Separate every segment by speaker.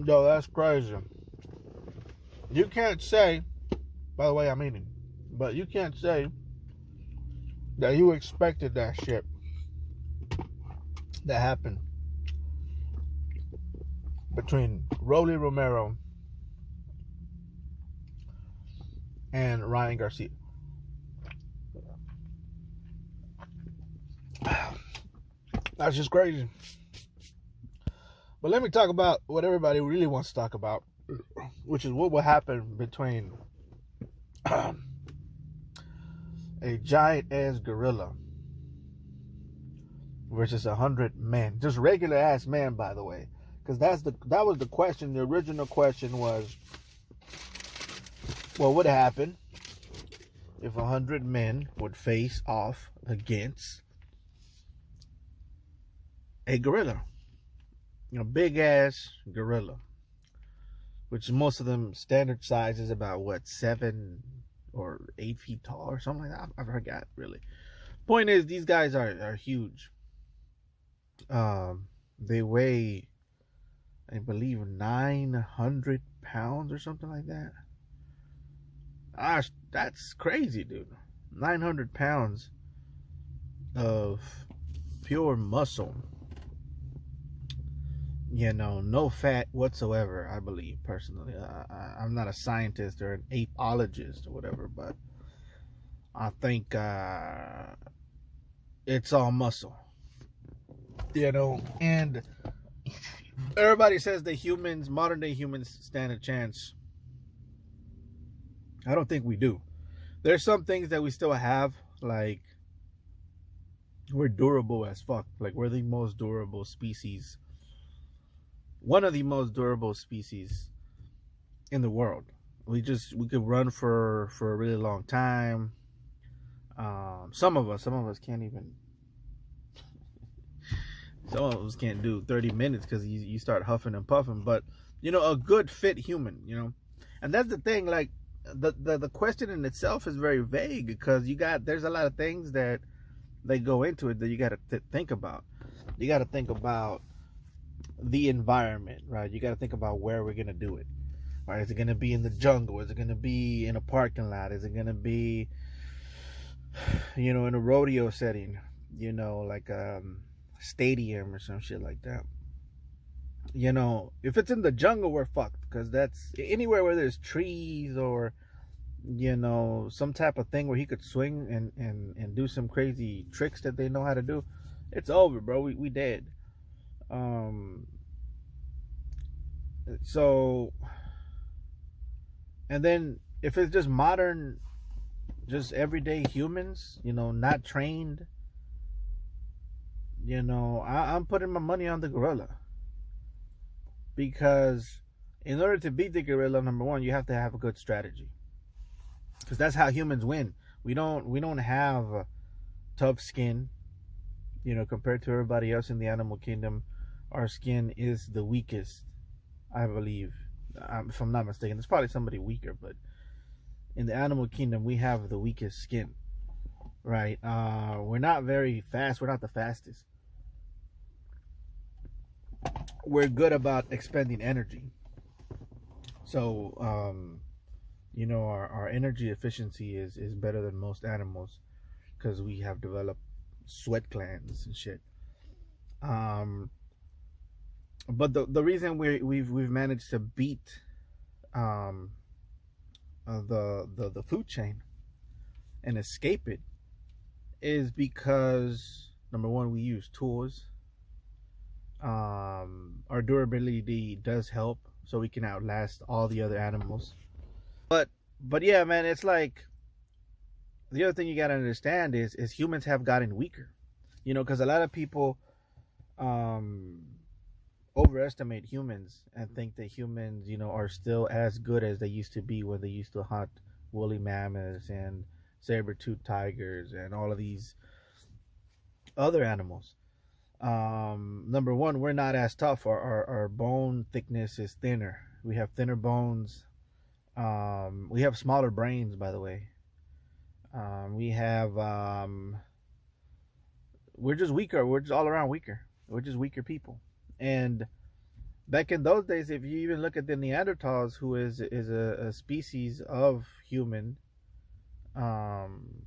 Speaker 1: Yo, that's crazy. You can't say, by the way, I'm eating, but you can't say that you expected that shit that happened between Rolly Romero and Ryan Garcia. That's just crazy. But let me talk about what everybody really wants to talk about, which is what will happen between a giant ass gorilla versus 100 men, just regular ass men, by the way, because that was the question. The original question was, what would happen if 100 men would face off against a gorilla, big ass gorilla, which most of them standard size is about what, 7 or 8 feet tall or something like that. I forgot really. Point is, these guys are huge. They weigh, I believe, 900 pounds or something like that. Gosh, that's crazy, dude. 900 pounds of pure muscle. No fat whatsoever, I believe, personally. I'm not a scientist or an apologist or whatever, but I think it's all muscle. And everybody says that modern day humans, stand a chance. I don't think we do. There's some things that we still have, like we're durable as fuck. Like we're the most durable species. One of the most durable species in the world. We could run for a really long time. Some of us can't even. Some of us can't do 30 minutes because you start huffing and puffing. But a good fit human. And that's the thing. Like the question in itself is very vague because there's a lot of things that they go into it that you got to think about. You got to think about the environment, right? You got to think about where we're gonna do it. Right? Is it gonna be in the jungle? Is it gonna be in a parking lot? Is it gonna be, in a rodeo setting? Like stadium or some shit like that. If it's in the jungle, we're fucked because that's anywhere where there's trees or some type of thing where he could swing and do some crazy tricks that they know how to do. It's over, bro. We dead. So, and then if it's just modern, just everyday humans, not trained, I'm putting my money on the gorilla. Because in order to beat the gorilla, number one, you have to have a good strategy. Because that's how humans win. We don't have tough skin, compared to everybody else in the animal kingdom. Our skin is the weakest, I believe, if I'm not mistaken. There's probably somebody weaker, but in the animal kingdom, we have the weakest skin, right? We're not very fast. We're not the fastest. We're good about expending energy. So, our energy efficiency is better than most animals because we have developed sweat glands and shit. But the reason we've managed to beat the food chain and escape it is because, number one, we use tools. Our durability does help, so we can outlast all the other animals. But yeah, man, it's like the other thing you gotta understand is humans have gotten weaker. Because a lot of people overestimate humans and think that humans, are still as good as they used to be when they used to hunt woolly mammoths and saber-toothed tigers and all of these other animals. Number one, we're not as tough. Our bone thickness is thinner. We have thinner bones. We have smaller brains, by the way. We have we're just weaker. We're just all around weaker. We're just weaker people. And Back in those days, if you even look at the Neanderthals, who is a species of human um,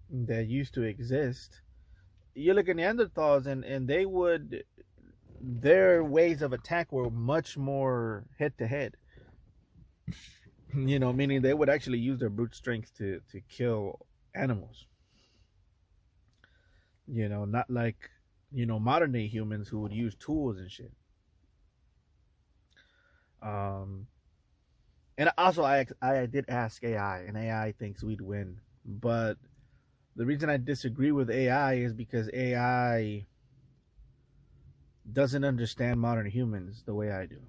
Speaker 1: that used to exist, you look at Neanderthals and they would, their ways of attack were much more head to head. You know, meaning they would actually use their brute strength to kill animals. You know, not like, you know, modern day humans who would use tools and shit. Um, and also, I did ask AI, and AI thinks we'd win. But the reason I disagree with AI is because AI doesn't understand modern humans the way I do.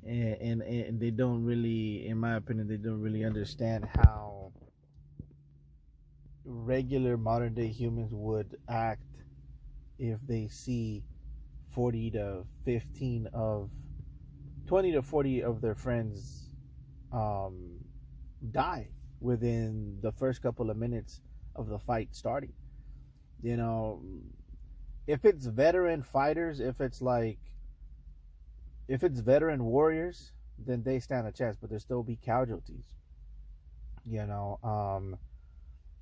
Speaker 1: And they don't really, in my opinion, they don't really understand how regular modern day humans would act if they see 40 to 15 of 20 to 40 of their friends um, die within the first couple of minutes of the fight starting. You know, if it's veteran fighters, if it's veteran warriors, then they stand a chance, but there still be casualties. You know,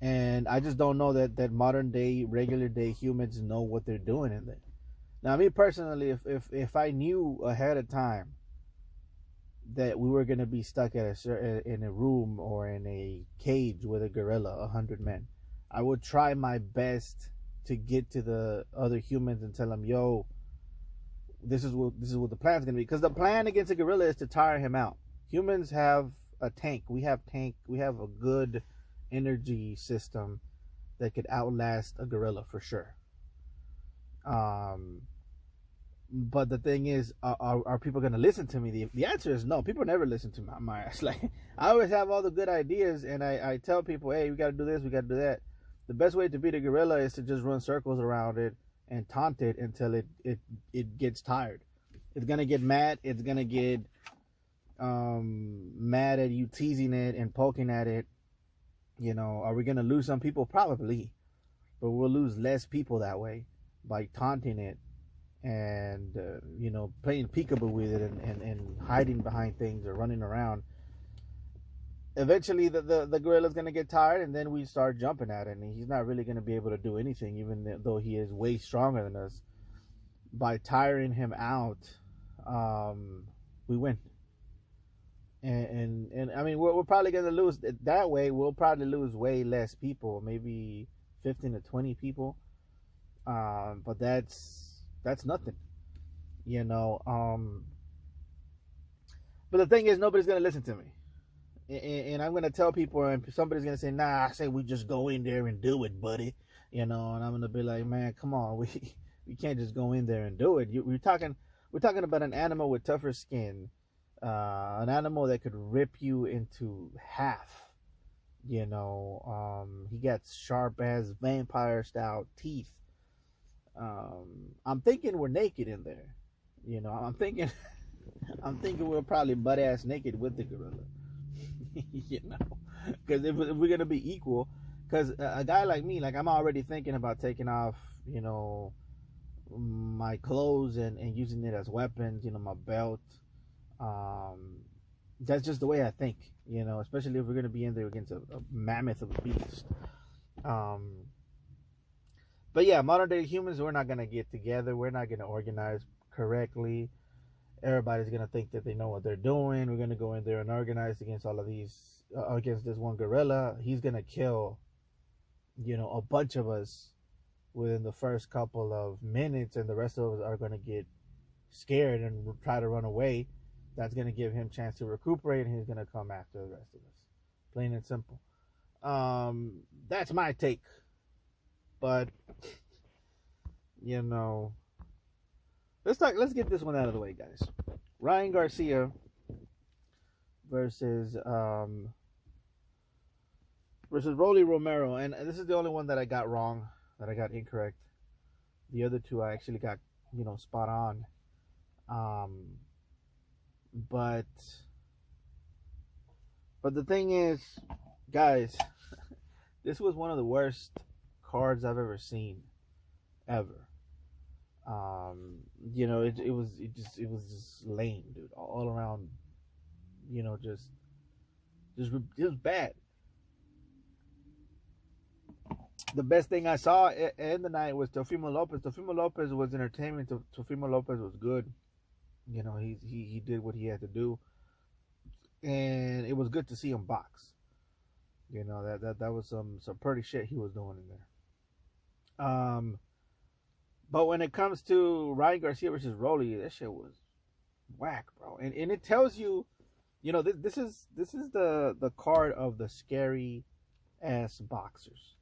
Speaker 1: and I just don't know that modern day, regular day humans know what they're doing in there. Now, me personally, if I knew ahead of time that we were gonna be stuck at a certain in a room or in a cage with a gorilla, 100 men, I would try my best to get to the other humans and tell them, "Yo, this is what the plan's gonna be." Because the plan against a gorilla is to tire him out. Humans have a tank. We have tank. We have a good energy system that could outlast a gorilla for sure. Um, but the thing is, are people going to listen to me? The answer is no. People never listen to my ass. Like, I always have all the good ideas, and I tell people, hey, we got to do this, we got to do that. The best way to beat a gorilla is to just run circles around it and taunt it until it gets tired. It's gonna get mad. It's gonna get mad at you teasing it and poking at it. You know, are we gonna lose some people? Probably, but we'll lose less people that way by taunting it and you know, playing peekaboo with it and hiding behind things or running around. Eventually the gorilla's going to get tired, and then we start jumping at it, and he's not really going to be able to do anything, even though he is way stronger than us. By tiring him out, we win. And I mean, we're probably going to lose that way. We'll probably lose way less people, maybe 15 to 20 people, but that's nothing, you know. But the thing is, nobody's gonna listen to me, and I'm gonna tell people, and somebody's gonna say, "Nah, I say we just go in there and do it, buddy," you know. And I'm gonna be like, "Man, come on, we can't just go in there and do it. We're talking about an animal with tougher skin, an animal that could rip you into half." You know, he got sharp as vampire style teeth. I'm thinking we're naked in there. You know, I'm thinking we're probably butt ass naked with the gorilla. You know, because if we're gonna be equal, because a guy like me, like I'm already thinking about taking off, you know, my clothes and using it as weapons. You know, my belt. Um, that's just the way I think. You know, especially if we're gonna be in there against a mammoth of a beast. Um, but yeah, modern day humans, we're not gonna get together. We're not gonna organize correctly. Everybody's gonna think that they know what they're doing. We're gonna go in there and organize against all of these, against this one gorilla. He's gonna kill, you know, a bunch of us within the first couple of minutes, and the rest of us are gonna get scared and try to run away. That's gonna give him a chance to recuperate, and he's gonna come after the rest of us. Plain and simple. That's my take. But you know, let's get this one out of the way, guys. Ryan Garcia versus Rolly Romero, and this is the only one that I got wrong, that I got incorrect. The other two I actually got, you know, spot on. But the thing is, guys, this was one of the worst cards I've ever seen, ever. Um, it was just lame, dude, all around. You know, just it was bad. The best thing I saw in the night was Teofimo Lopez. Teofimo Lopez was entertainment. Teofimo Lopez was good. You know, he did what he had to do, and it was good to see him box. You know, that was some pretty shit he was doing in there. But when it comes to Ryan Garcia versus Rolly, that shit was whack, bro. And it tells you, you know, this is the card of the scary ass boxers.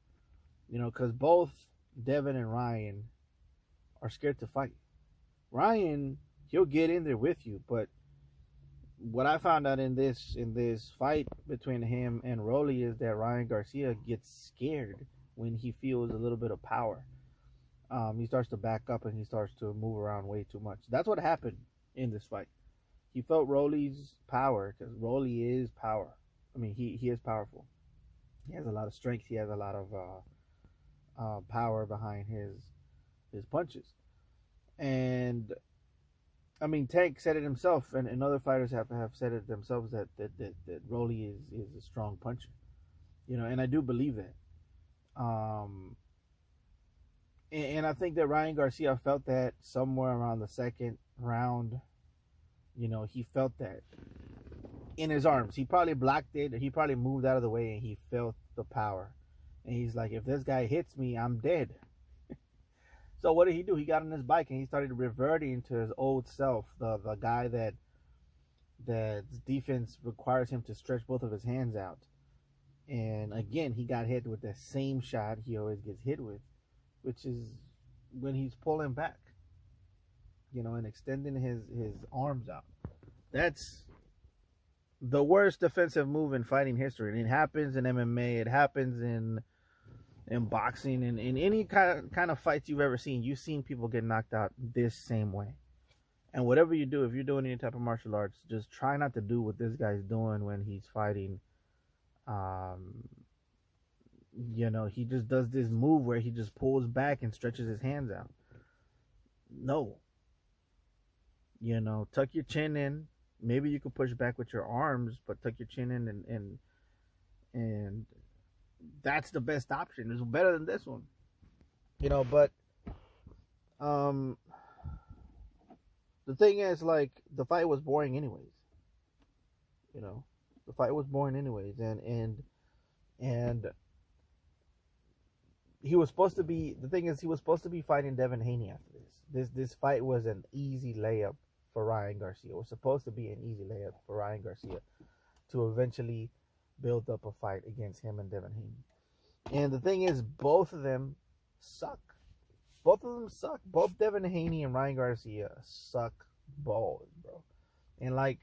Speaker 1: You know, because both Devin and Ryan are scared to fight. Ryan, he'll get in there with you, but what I found out in this fight between him and Rolly is that Ryan Garcia gets scared when he feels a little bit of power. He starts to back up and he starts to move around way too much. That's what happened in this fight. He felt Rolly's power because Rolly is power. I mean, he is powerful. He has a lot of strength. He has a lot of power behind his punches. And I mean, Tank said it himself, and other fighters have said it themselves that Rolly is a strong puncher. You know, and I do believe that. Um, and I think that Ryan Garcia felt that somewhere around the second round. You know, he felt that in his arms. He probably blocked it. He probably moved out of the way, and he felt the power. And he's like, if this guy hits me, I'm dead. So what did he do? He got on his bike and he started reverting to his old self, the guy that defense requires him to stretch both of his hands out. And again, he got hit with the same shot he always gets hit with, which is when he's pulling back, you know, and extending his arms out. That's the worst defensive move in fighting history. And it happens in MMA. It happens in boxing and in any kind of fights you've ever seen. You've seen people get knocked out this same way. And whatever you do, if you're doing any type of martial arts, just try not to do what this guy's doing when he's fighting. Um, you know, he just does this move where he just pulls back and stretches his hands out. No. You know, tuck your chin in. Maybe you could push back with your arms, but tuck your chin in and that's the best option. It's better than this one. You know, but um the thing is, like, the fight was boring anyways. You know, the fight was boring anyways, and he was supposed to be. The thing is, he was supposed to be fighting Devin Haney after this. This fight was an easy layup for Ryan Garcia. It was supposed to be an easy layup for Ryan Garcia to eventually build up a fight against him and Devin Haney. And the thing is, both of them suck. Both of them suck. Both Devin Haney and Ryan Garcia suck balls, bro. And like,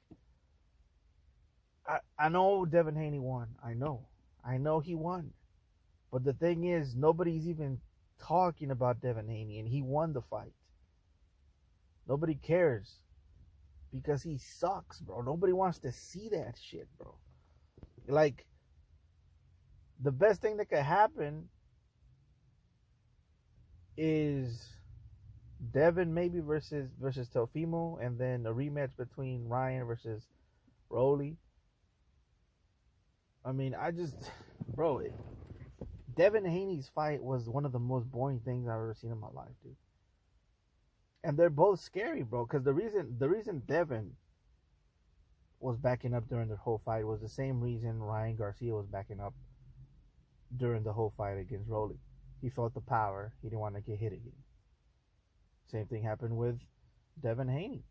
Speaker 1: I know Devin Haney won. I know he won. But the thing is, nobody's even talking about Devin Haney, and he won the fight. Nobody cares because he sucks, bro. Nobody wants to see that shit, bro. Like, the best thing that could happen is Devin maybe versus Teofimo, and then a rematch between Ryan versus Rolly. I mean, bro, Devin Haney's fight was one of the most boring things I've ever seen in my life, dude. And they're both scary, bro, because the reason Devin was backing up during the whole fight was the same reason Ryan Garcia was backing up during the whole fight against Rolly. He felt the power. He didn't want to get hit again. Same thing happened with Devin Haney.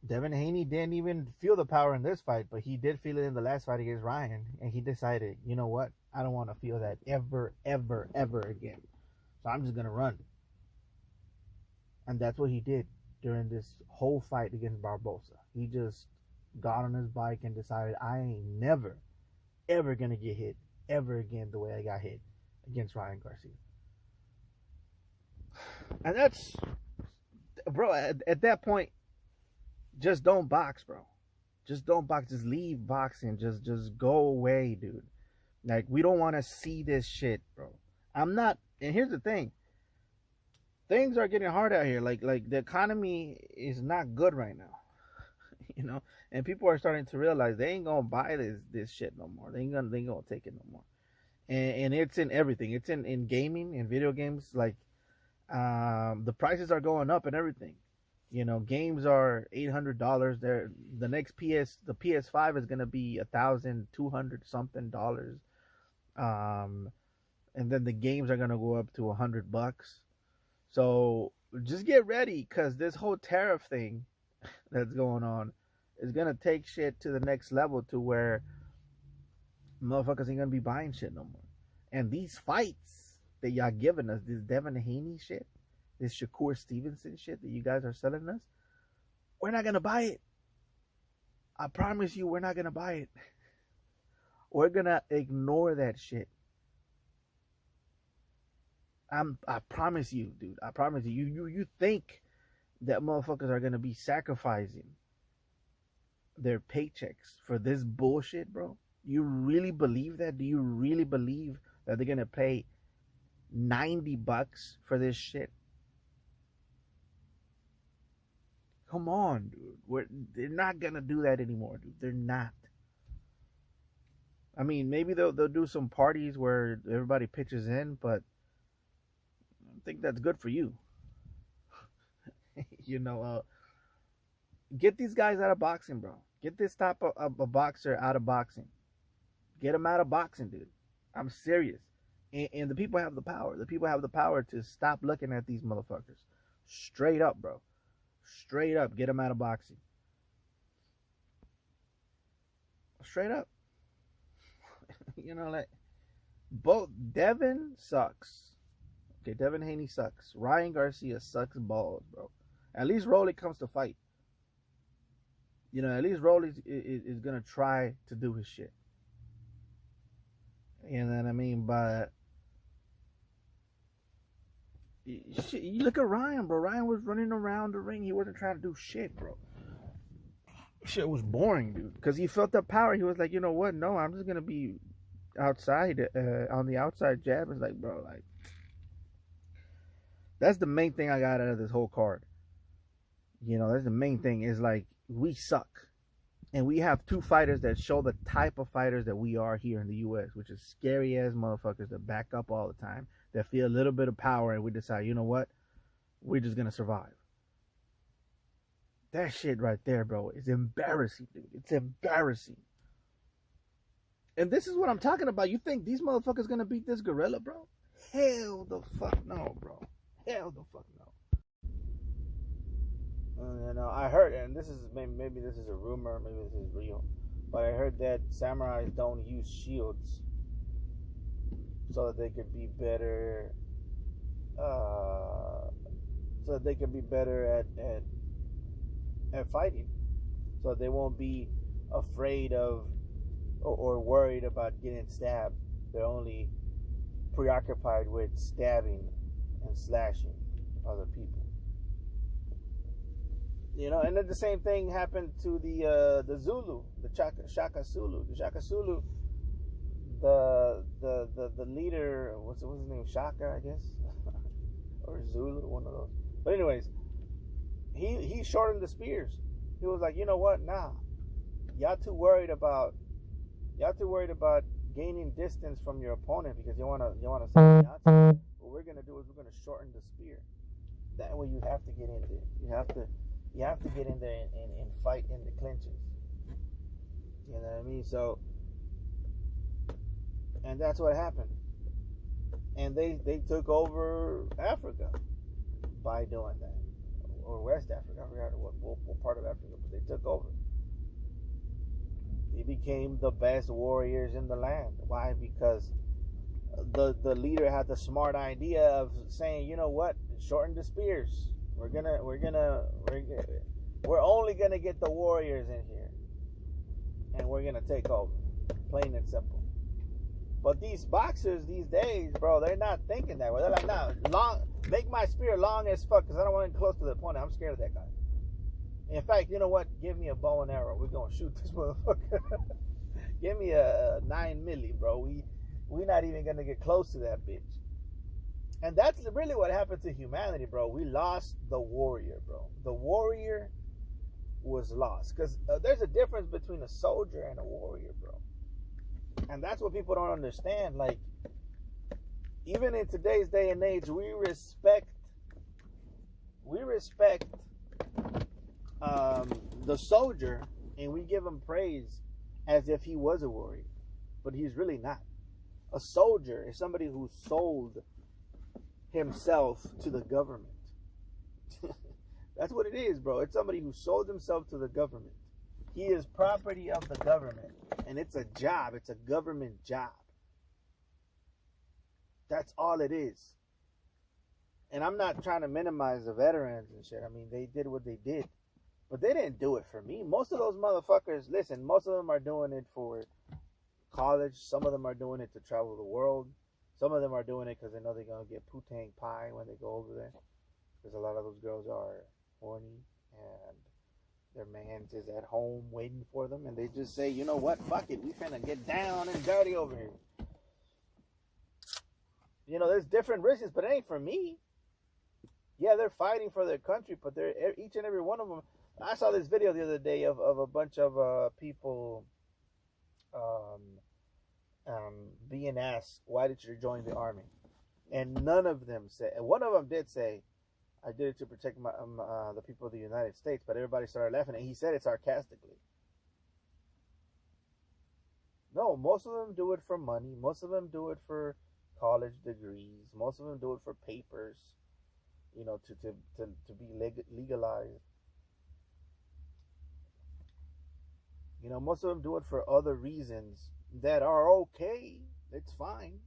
Speaker 1: Devin Haney didn't even feel the power in this fight, but he did feel it in the last fight against Ryan, and he decided, you know what? I don't want to feel that ever, ever, ever again. So I'm just going to run. And that's what he did during this whole fight against Barbosa. He just got on his bike and decided, I ain't never, ever going to get hit ever again the way I got hit against Ryan Garcia. And that's, bro, at that point, just don't box, bro. Just don't box. Just leave boxing. Just go away, dude. Like, we don't want to see this shit, bro. I'm not, and here's the thing. things are getting hard out here. Like the economy is not good right now. You know, and people are starting to realize they ain't gonna buy this shit no more. They ain't gonna take it no more. And it's in everything. It's in gaming and video games. Like the prices are going up and everything. You know, games are $800. They're the next the PS5 is gonna be $1,200 something dollars. Um, and then the games are gonna go up to $100. So just get ready, cause this whole tariff thing that's going on is gonna take shit to the next level to where motherfuckers ain't gonna be buying shit no more. And these fights that y'all giving us, this Devin Haney shit, this Shakur Stevenson shit that you guys are selling us, we're not gonna buy it. I promise you, we're not gonna buy it. We're gonna ignore that shit. I promise you, dude. I promise you. You think that motherfuckers are gonna be sacrificing their paychecks for this bullshit, bro? You really believe that? Do you really believe that they're gonna pay $90 for this shit? Come on, dude. They're not gonna do that anymore, dude. They're not. I mean, maybe they'll do some parties where everybody pitches in, but I think that's good for you. You know, get these guys out of boxing, bro. Get this type of a boxer out of boxing. Get him out of boxing, dude. I'm serious. And the people have the power. The people have the power to stop looking at these motherfuckers. Straight up, bro. Straight up. Get them out of boxing. Straight up. You know, like, both Devin sucks. Okay, Devin Haney sucks. Ryan Garcia sucks balls, bro. At least Rolly comes to fight. You know, at least Rolly is gonna try to do his shit. You know what I mean? But shit, you look at Ryan, bro. Ryan was running around the ring. He wasn't trying to do shit, bro. Shit was boring, dude. Because he felt the power. He was like, you know what? No, I'm just gonna be outside, on the outside jab. It's like, bro, like, that's the main thing I got out of this whole card. You know, that's the main thing, is like, we suck. And we have two fighters that show the type of fighters that we are here in the U.S., which is scary ass motherfuckers that back up all the time, that feel a little bit of power, and we decide, you know what? We're just gonna survive. That shit right there, bro, is embarrassing, dude. It's embarrassing. And this is what I'm talking about. You think these motherfuckers gonna beat this gorilla, bro? Hell the fuck no, bro. Hell the fuck no. You know, I heard, and this is maybe this is a rumor, maybe this is real, but I heard that samurais don't use shields so that they could be better, at fighting, so they won't be afraid of or worried about getting stabbed. They're only preoccupied with stabbing and slashing other people. You know, and then the same thing happened to the Zulu, the Shaka Zulu. The Shaka Zulu, the leader, what's his name? Shaka, I guess, or Zulu, one of those. But anyways, he shortened the spears. He was like, you know what? Nah, y'all too worried about gaining distance from your opponent because you wanna send me out. What we're gonna do is we're gonna shorten the spear. That way you have to get in there. You have to get in there and fight in the clinches. You know what I mean? So, and that's what happened. And they took over Africa by doing that. Or West Africa. I forgot what part of Africa, but they took over. They became the best warriors in the land. Why? Because the leader had the smart idea of saying, you know what? Shorten the spears. We're only gonna get the warriors in here, and we're gonna take over, plain and simple. But these boxers these days, bro, they're not thinking that way. They're like, nah, make my spear long as fuck, because I don't want to get close to the opponent. I'm scared of that guy. In fact, you know what? Give me a bow and arrow. We're gonna shoot this motherfucker. Give me a 9 milli, bro. We're not even gonna get close to that bitch. And that's really what happened to humanity, bro. We lost the warrior, bro. The warrior was lost. Because there's a difference between a soldier and a warrior, bro. And that's what people don't understand. Like, even in today's day and age, we respect the soldier, and we give him praise as if he was a warrior, but he's really not. A soldier is somebody who sold himself to the government. That's what it is, bro. It's somebody who sold himself to the government. He is property of the government, and it's a job. It's a government job. That's all it is. And I'm not trying to minimize the veterans and shit. I mean, they did what they did. But they didn't do it for me. Most of those motherfuckers, listen, most of them are doing it for college. Some of them are doing it to travel the world. Some of them are doing it because they know they're going to get putang pie when they go over there. Because a lot of those girls are horny and their man's is at home waiting for them. And they just say, you know what, fuck it. We finna get down and dirty over here. You know, there's different reasons, but it ain't for me. Yeah, they're fighting for their country, but they're each and every one of them. I saw this video the other day of a bunch of people being asked, why did you join the army? And none of them said, and one of them did say, I did it to protect the people of the United States, but everybody started laughing, and he said it sarcastically. No, most of them do it for money. Most of them do it for college degrees. Most of them do it for papers, you know, to be legalized. You know, most of them do it for other reasons that are okay. It's fine.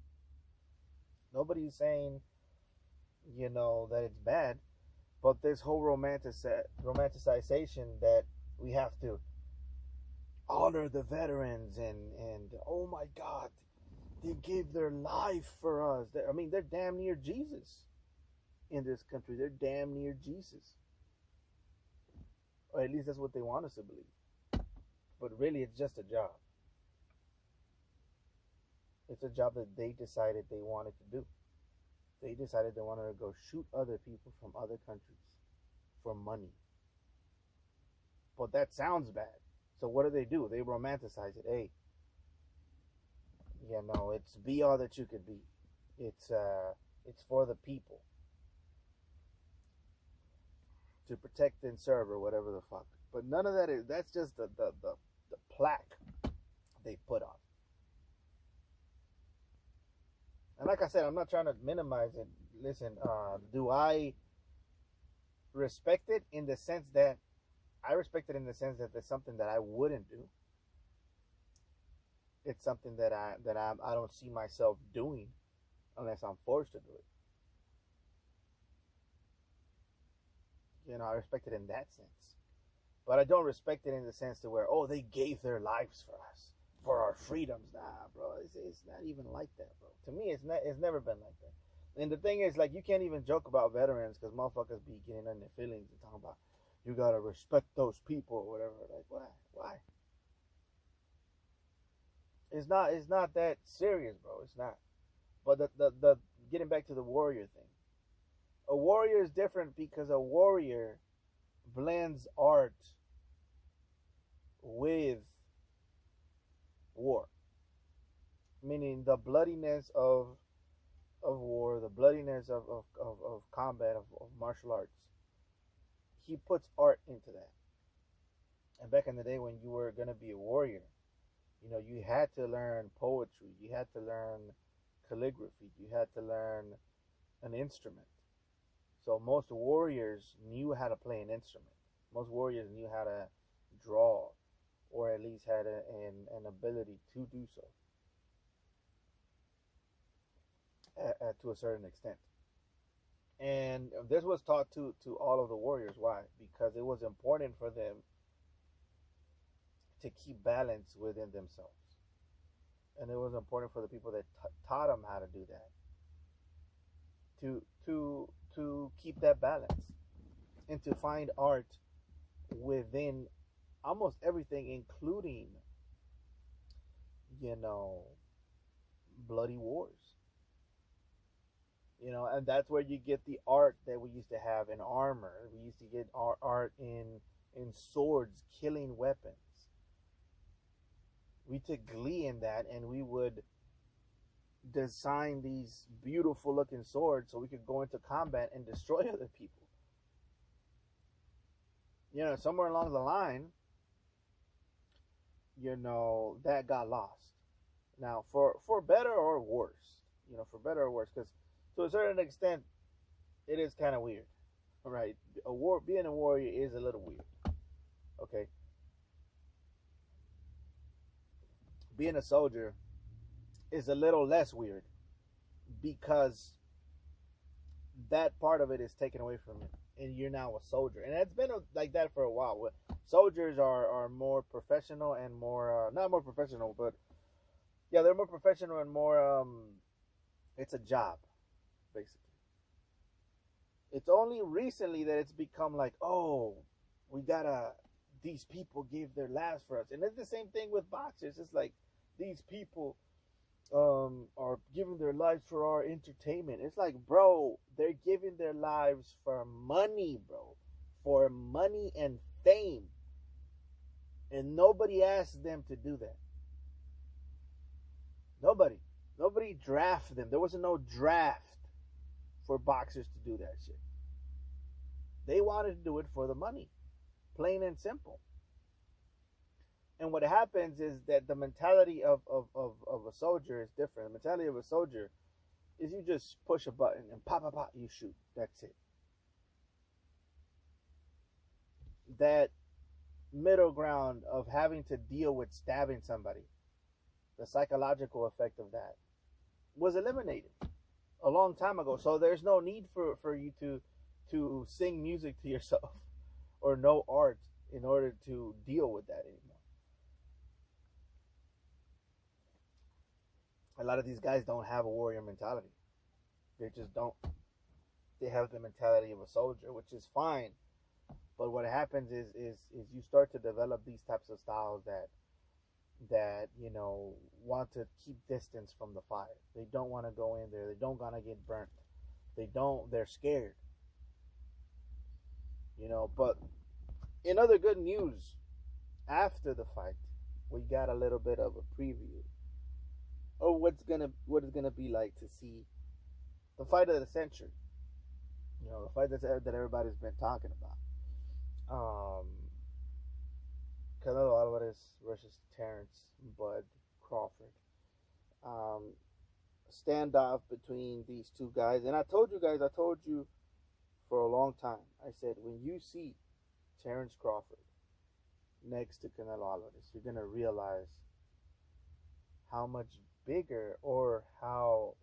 Speaker 1: Nobody's saying, you know, that it's bad. But this whole romanticization that we have to honor the veterans and oh my God, they gave their life for us. I mean, they're damn near Jesus in this country. They're damn near Jesus. Or at least that's what they want us to believe. But really, it's just a job. It's a job that they decided they wanted to do. They decided they wanted to go shoot other people from other countries for money. But that sounds bad. So what do? They romanticize it. Hey, you know, it's be all that you could be. It's for the people to protect and serve or whatever the fuck. But none of that is. That's just the plaque they put on. And like I said, I'm not trying to minimize it. Listen, do I respect it in the sense that there's something that I wouldn't do. It's something that I don't see myself doing unless I'm forced to do it. You know, I respect it in that sense. But I don't respect it in the sense to where, oh, they gave their lives for us, for our freedoms. Nah, bro, it's not even like that, bro. To me, it's never been like that. And the thing is, like, you can't even joke about veterans because motherfuckers be getting in their feelings and talking about, you gotta respect those people or whatever. Like, why? It's not that serious, bro. It's not. But the getting back to the warrior thing, a warrior is different because a warrior blends art with war, meaning the bloodiness of war, the bloodiness of combat, of martial arts. He puts art into that. And back in the day when you were going to be a warrior, you know, you had to learn poetry, you had to learn calligraphy, you had to learn an instrument. So most warriors knew how to play an instrument. Most warriors knew how to draw, or at least had an ability to do so to a certain extent. And this was taught to all of the warriors. Why? Because it was important for them to keep balance within themselves. And it was important for the people that taught them how to do that. To keep that balance and to find art within almost everything, including, you know, bloody wars. And that's where you get the art that we used to have in armor. We used to get our art in swords, killing weapons. We took glee in that, and we would design these beautiful looking swords so we could go into combat and destroy other people. Somewhere along the line, that got lost. Now, for better or worse, for better or worse, because to a certain extent, it is kind of weird, right? Being a warrior is a little weird. Okay, being a soldier is a little less weird because that part of it is taken away from you, and you're now a soldier, and it's been like that for a while. Soldiers are more professional and more not more professional, but yeah, they're more professional and more. It's a job, basically. It's only recently that it's become like, oh, we gotta. These people gave their lives for us, and it's the same thing with boxers. It's like these people are giving their lives for our entertainment. It's like, bro, they're giving their lives for money, bro, for money and fame, and nobody asked them to do that. Nobody drafted them. There wasn't no draft for boxers to do that shit. They wanted to do it for the money, plain and simple. And what happens is that the mentality of a soldier is different. The mentality of a soldier is you just push a button and pop, pop, pop, you shoot. That's it. That middle ground of having to deal with stabbing somebody, the psychological effect of that, was eliminated a long time ago. So there's no need for you to sing music to yourself or know art in order to deal with that anymore. A lot of these guys don't have a warrior mentality. They just don't. They have the mentality of a soldier, which is fine. But what happens is you start to develop these types of styles that want to keep distance from the fire. They don't want to go in there. They don't want to get burnt. They're scared. But in other good news, after the fight, we got a little bit of a preview of what it's gonna be like to see the fight of the century. The fight that everybody's been talking about. Canelo Alvarez versus Terrence Bud Crawford. Um, Standoff between these two guys, and I told you for a long time. I said when you see Terrence Crawford next to Canelo Alvarez, you're gonna realize how much bigger or how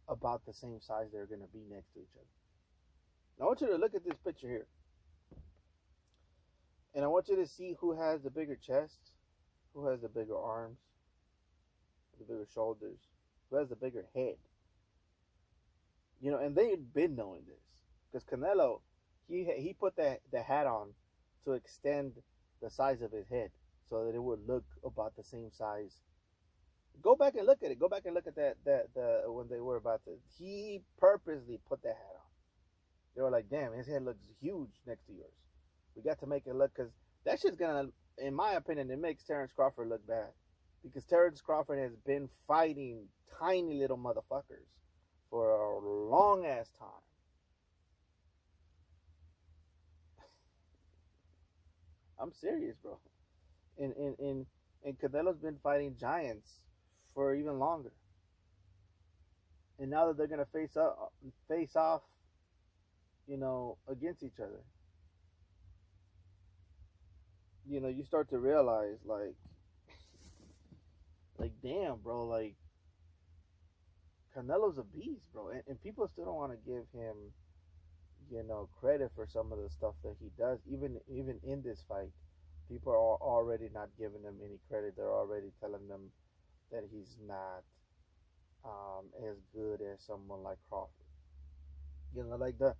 Speaker 1: about the same size they're gonna be next to each other. Now, I want you to look at this picture here. And I want you to see who has the bigger chest, who has the bigger arms, the bigger shoulders, who has the bigger head. And they've been knowing this. Because Canelo, he put the hat on to extend the size of his head so that it would look about the same size. Go back and look at it. Go back and look at that when they were about to. He purposely put that hat on. They were like, damn, his head looks huge next to yours. We got to make it look, because that shit's gonna, in my opinion, it makes Terrence Crawford look bad. Because Terrence Crawford has been fighting tiny little motherfuckers for a long ass time. I'm serious, bro. And Canelo's been fighting giants for even longer. And now that they're gonna face off, against each other, you start to realize like damn, bro, like Canelo's a beast, bro, and people still don't want to give him, credit for some of the stuff that he does. Even in this fight, people are already not giving him any credit. They're already telling them that he's not as good as someone like Crawford. Like the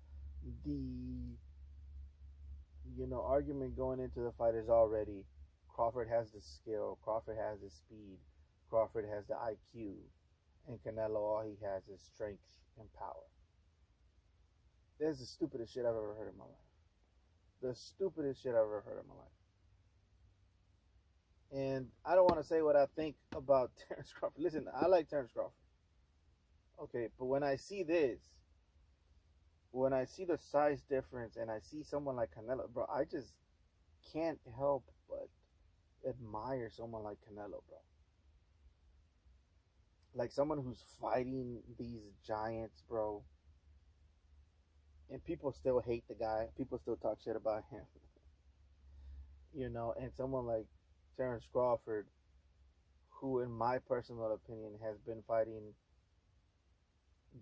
Speaker 1: argument going into the fight is already Crawford has the skill, Crawford has the speed, Crawford has the IQ, and Canelo, all he has is strength and power. That's the stupidest shit I've ever heard in my life. The stupidest shit I've ever heard in my life. And I don't want to say what I think about Terrence Crawford. Listen, I like Terrence Crawford. Okay, but when I see this, when I see the size difference and I see someone like Canelo, bro, I just can't help but admire someone like Canelo, bro. Like someone who's fighting these giants, bro. And people still hate the guy. People still talk shit about him. And someone like Terrence Crawford, who, in my personal opinion, has been fighting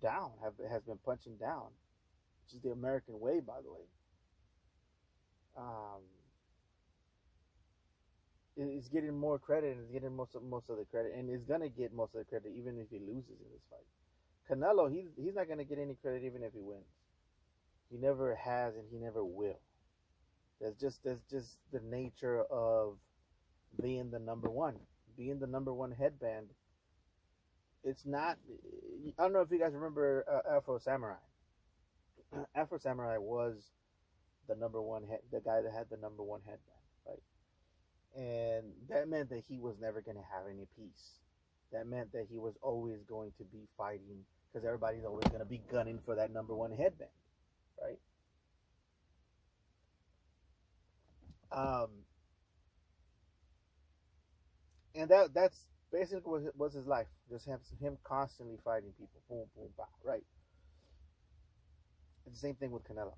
Speaker 1: down, has been punching down, which is the American way, by the way. Um, is getting more credit and is getting most of the credit, and is gonna get most of the credit even if he loses in this fight. Canelo, he's not gonna get any credit even if he wins. He never has, and he never will. That's just the nature of being the number one, being the number one headband. It's not. I don't know if you guys remember Afro Samurai. Afro Samurai was the number one the guy that had the number one headband, right? And that meant that he was never going to have any peace. That meant that he was always going to be fighting because everybody's always going to be gunning for that number one headband, right? And that's basically what was his life. Just him constantly fighting people. Boom, boom, bah, right? It's the same thing with Canelo.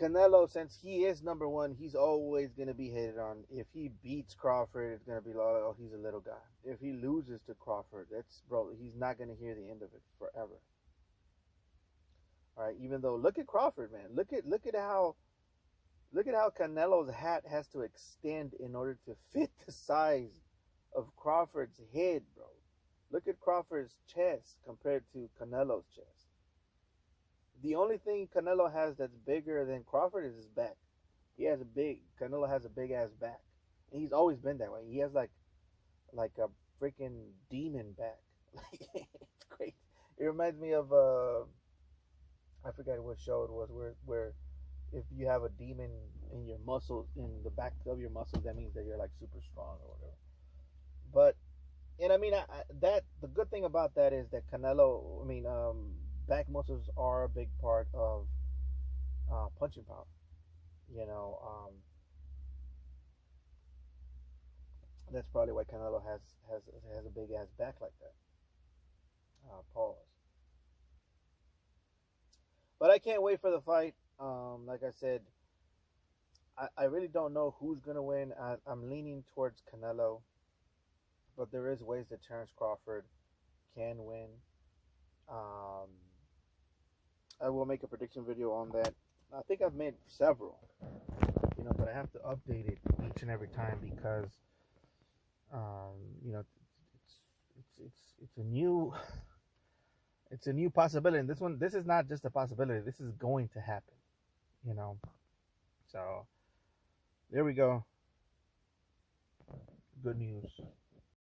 Speaker 1: Canelo, since he is number one, he's always going to be hated on. If he beats Crawford, it's going to be like, oh, he's a little guy. If he loses to Crawford, he's not going to hear the end of it forever. All right, even though look at Crawford, man. Look at how Canelo's hat has to extend in order to fit the size of Crawford's head, bro. Look at Crawford's chest compared to Canelo's chest. The only thing Canelo has that's bigger than Crawford is his back. Canelo has a big ass back. And he's always been that way. He has like a freaking demon back. It's great. It reminds me of I forget what show it was where if you have a demon in your muscles, in the back of your muscles, that means that you're like super strong or whatever. But and I mean that the good thing about that is that Canelo, back muscles are a big part of punching power. You know, that's probably why Canelo has a big ass back like that. Pause. But I can't wait for the fight. Like I said, I really don't know who's gonna win. I'm leaning towards Canelo, but there is ways that Terrence Crawford can win. Um, I will make a prediction video on that. I think I've made several, but I have to update it each and every time because, it's a new, it's a new possibility. And this is not just a possibility. This is going to happen. So there we go. Good news.